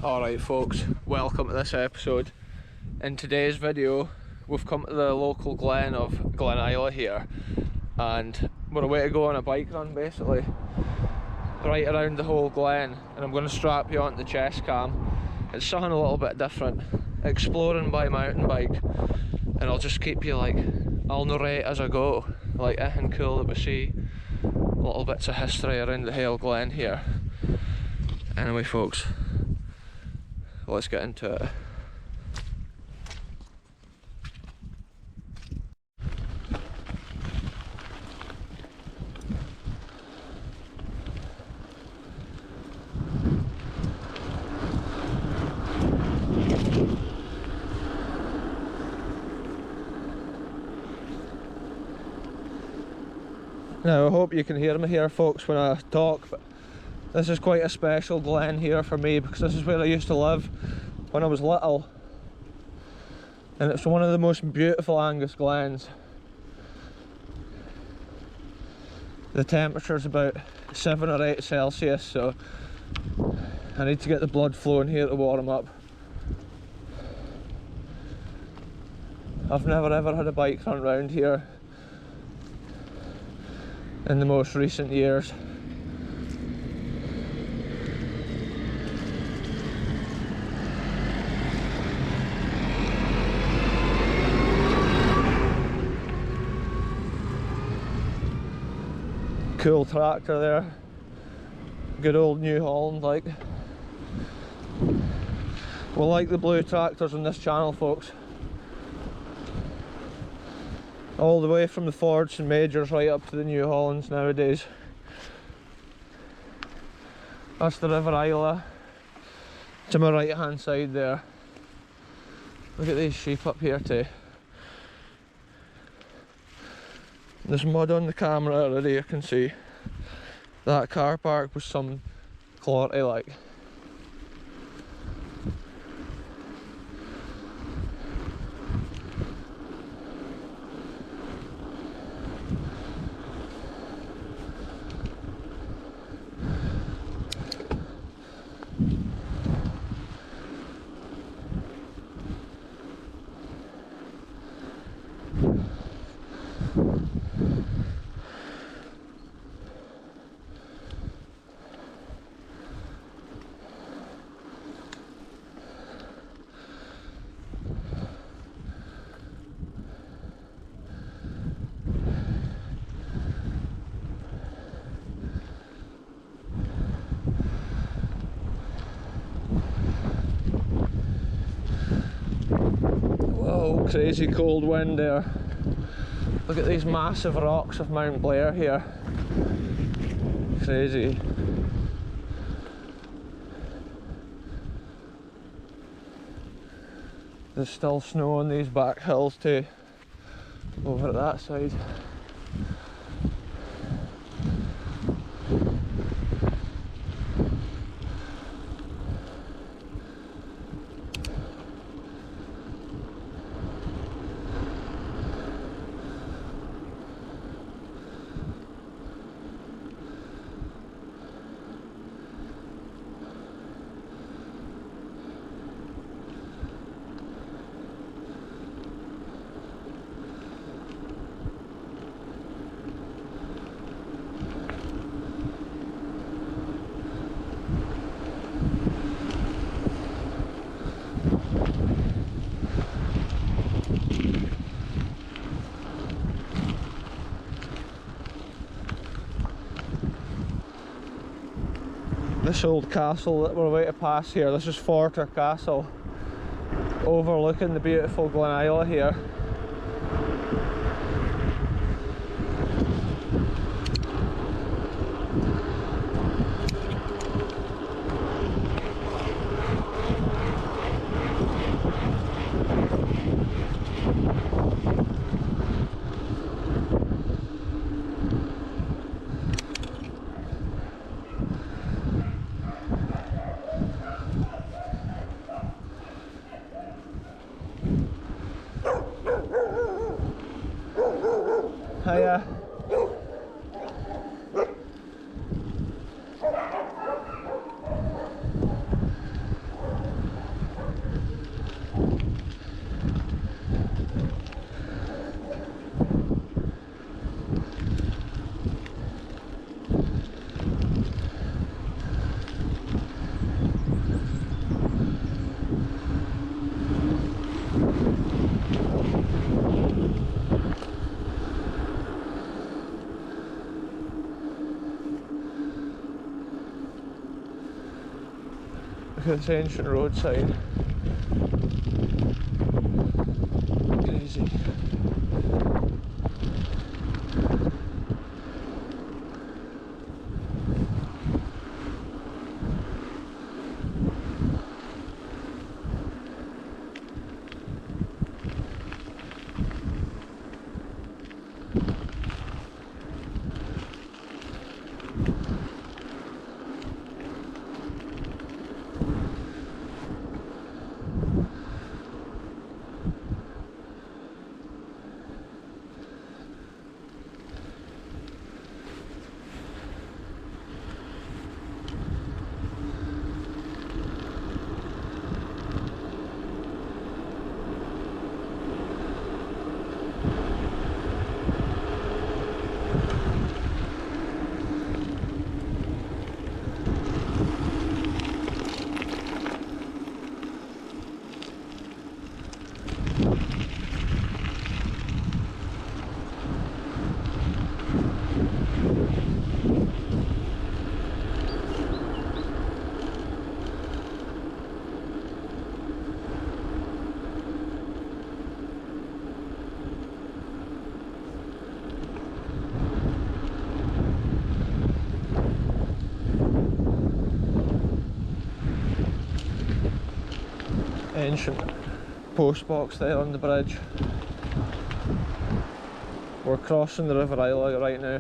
Alright folks, welcome to this episode. In today's video we've come to the local glen of Glenisla here, and we're away to go on a bike run basically right around the whole glen, and I'm going to strap you onto the chest cam. It's something a little bit different, exploring by mountain bike, and I'll just keep you I'll narrate as I go, anything cool that we see, little bits of history around the Hale Glen here. Anyway folks, let's get into it. Now I hope you can hear me here folks when I talk, but this is quite a special glen here for me because this is where I used to live when I was little, and it's one of the most beautiful Angus glens. The temperature's about 7 or 8 Celsius, so I need to get the blood flowing here to warm up. I've never ever had a bike run round here in the most recent years. Cool tractor there, good old New Holland We like the blue tractors on this channel folks. All the way from the Fords and Majors right up to the New Hollands nowadays. That's the River Isla to my right hand side there. Look at these sheep up here too. There's mud on the camera already, you can see. That car park was some quality Whoa, crazy cold wind there. Look at these massive rocks of Mount Blair here. Crazy. There's still snow on these back hills too, over at that side. This old castle that we're about to pass here, this is Forter Castle, overlooking the beautiful Glenisla here. Hiya. Look at this ancient road sign. Crazy. Ancient post box there on the bridge. We're crossing the River Isla right now.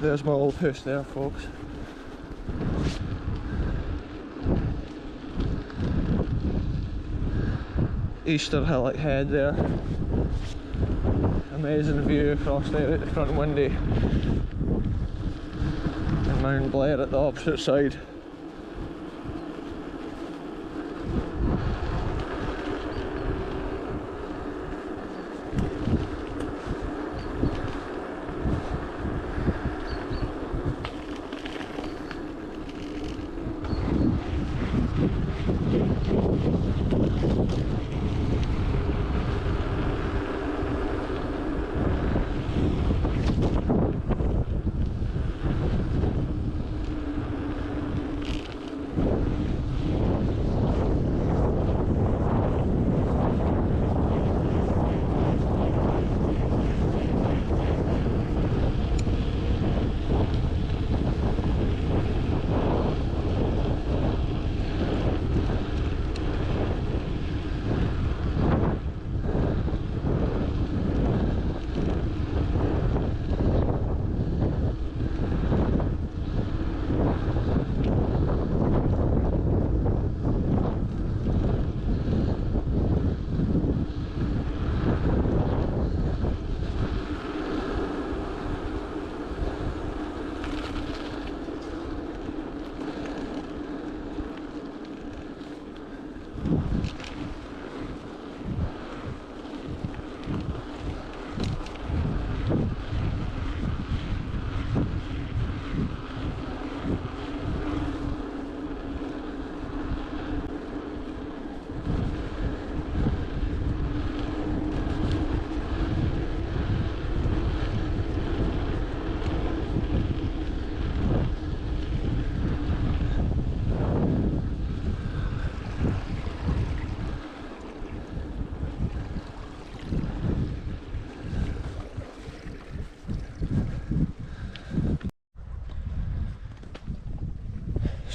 There's my old house there, folks. Easter Hillock Head there. Amazing view across there at the front window. And Mount Blair at the opposite side.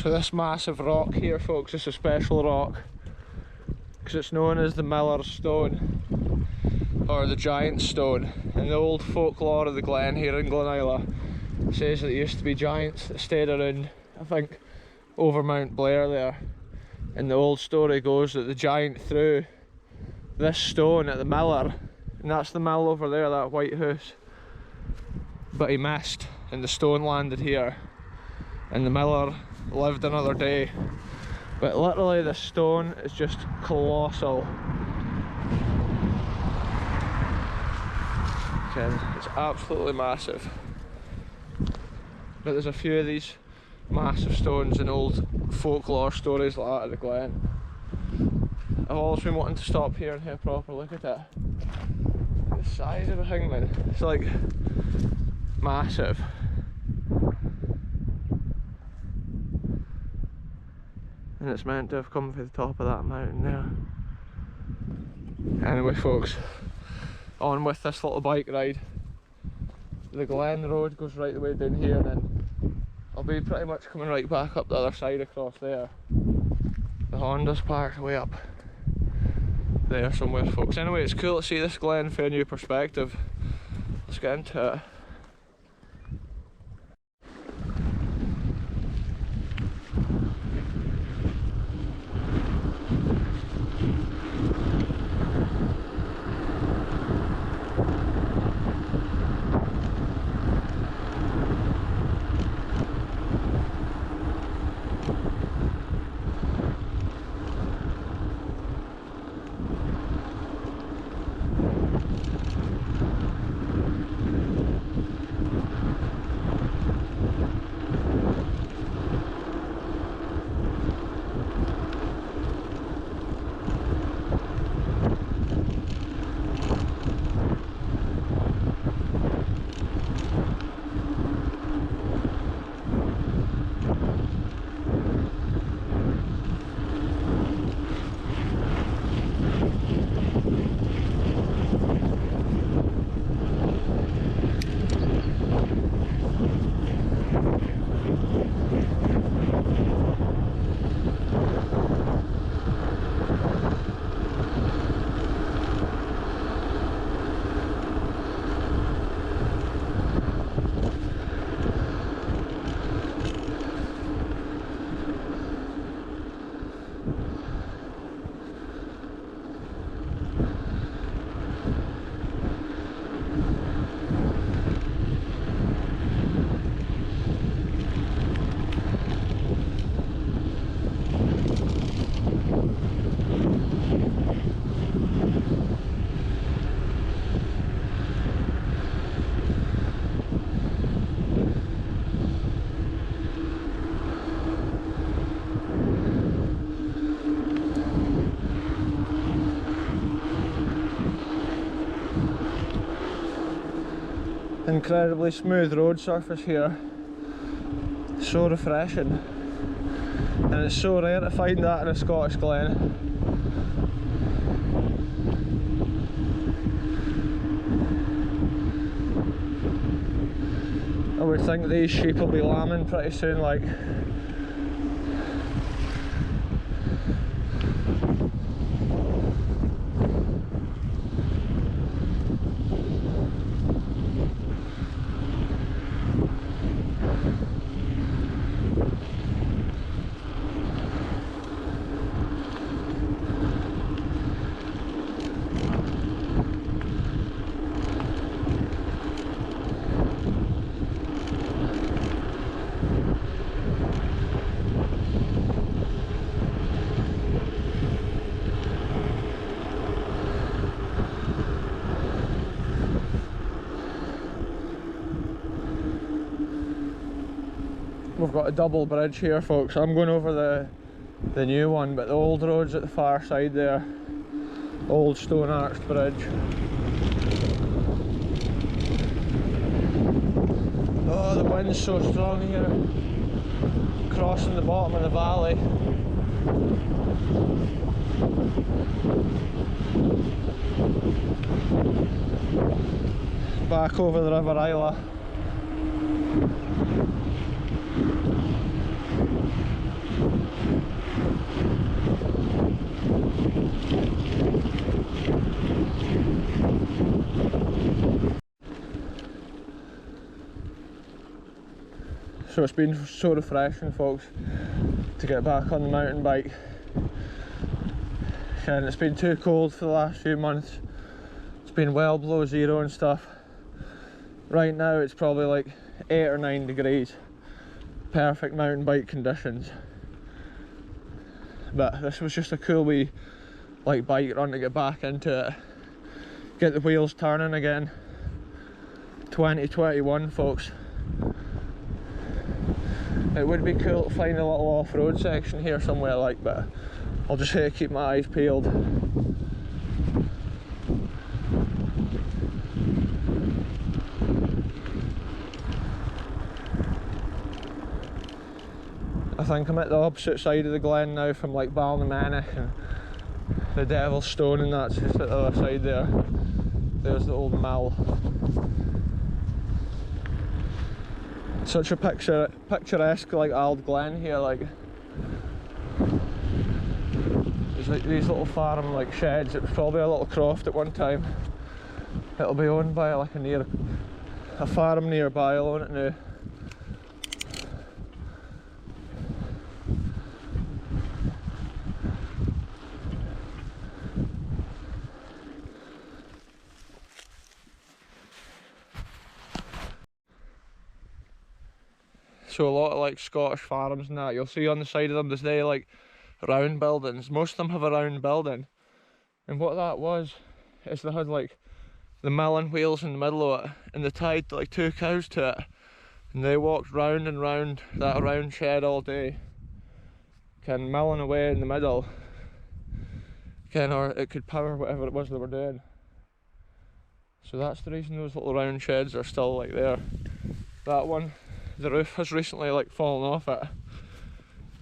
So this massive rock here, folks, is a special rock because it's known as the Miller's Stone or the Giant Stone. In the old folklore of the Glen here in Glenisla, it says that there used to be giants that stayed around, I think, over Mount Blair there. And the old story goes that the giant threw this stone at the miller, and that's the mill over there, that white house. But he missed, and the stone landed here, and the miller lived another day. But literally the stone is just colossal. It's absolutely massive. But there's a few of these massive stones in old folklore stories like that at the Glen. I've always been wanting to stop here and have a proper look at it. The size of the thing, man, it's like massive. And it's meant to have come from the top of that mountain there. Anyway, folks, on with this little bike ride. The Glen Road goes right the way down here, and then I'll be pretty much coming right back up the other side across there. The Honda's parked way up there somewhere, folks. Anyway, it's cool to see this Glen from a new perspective. Let's get into it. Incredibly smooth road surface here. So refreshing. And it's so rare to find that in a Scottish glen. I would think these sheep will be lambing pretty soon, like. We've got a double bridge here, folks. I'm going over the new one, but the old road's at the far side there. Old stone arched bridge. Oh, the wind's so strong here. Crossing the bottom of the valley. Back over the River Isla. So it's been so refreshing, folks, to get back on the mountain bike. And it's been too cold for the last few months. It's been well below zero and stuff. Right now it's probably like 8 or 9 degrees. Perfect mountain bike conditions. But this was just a cool wee like bike run to get back into it. Get the wheels turning again. 2021, folks. It would be cool to find a little off-road section here somewhere, like, but I'll just have to keep my eyes peeled. I think I'm at the opposite side of the glen now from like Balnamanic and the Devil's Stone, and that's just at the other side there. There's the old mill. Such a picturesque like old glen here, like there's like these little farm like sheds. It was probably a little croft at one time. It'll be owned by like a farm nearby. I'll own it now. So a lot of like Scottish farms and that, you'll see on the side of them there's they like round buildings. Most of them have a round building, and what that was is they had like the milling wheels in the middle of it, and they tied like 2 cows to it, and they walked round and round that round shed all day, kind of milling away in the middle, or it could power whatever it was they were doing. So that's the reason those little round sheds are still like there. That one, the roof has recently like fallen off it.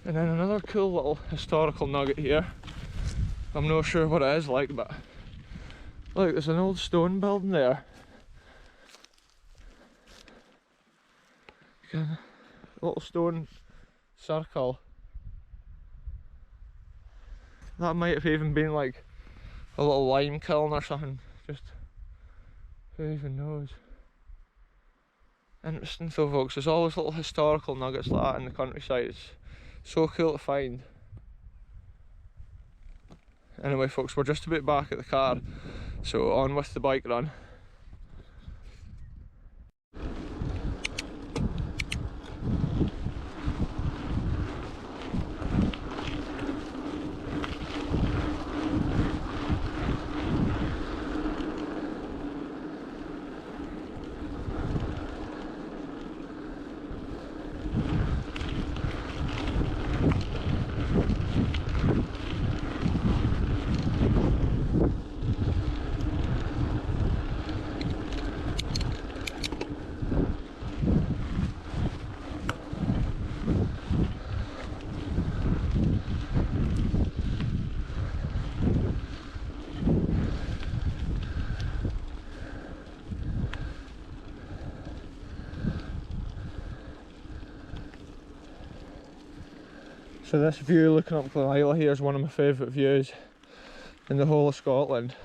And then another cool little historical nugget here. I'm not sure what it is like, but look, there's an old stone building there. A little stone circle. That might have even been like a little lime kiln or something. Just who even knows. Interesting though, folks. There's always little historical nuggets like that in the countryside. It's so cool to find. Anyway, folks, we're just about back at the car, so on with the bike run. So this view looking up Glenisla here is one of my favourite views in the whole of Scotland.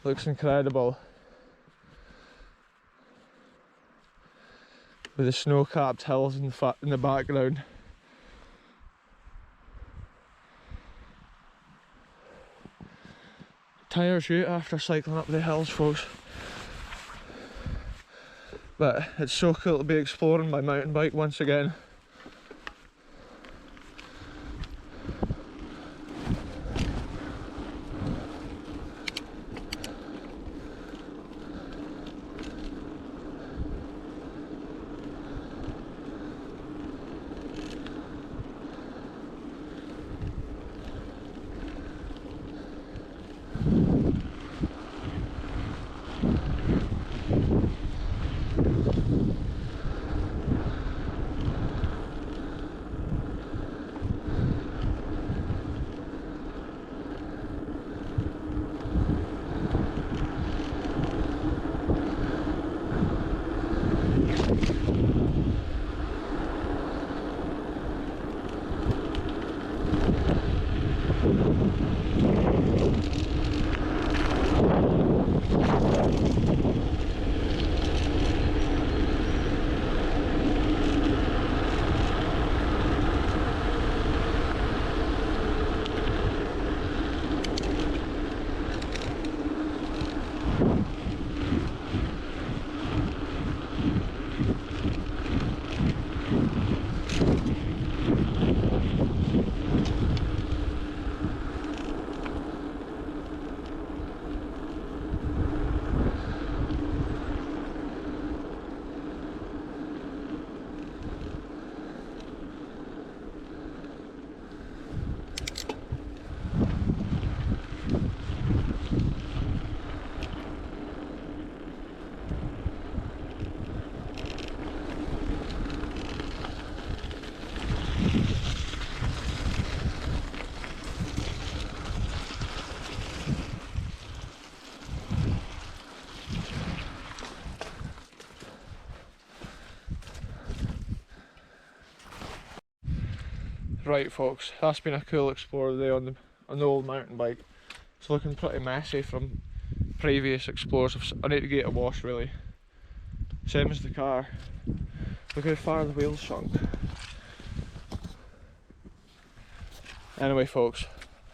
Looks incredible. With the snow-capped hills in the background. Tires you after cycling up the hills, folks. But it's so cool to be exploring my mountain bike once again. Right folks, that's been a cool explore today on the old mountain bike. It's looking pretty messy from previous explores. I need to get a wash really. Same as the car. Look how far the wheels sunk. Anyway folks,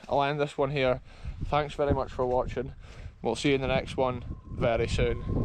I'll end this one here. Thanks very much for watching. We'll see you in the next one very soon.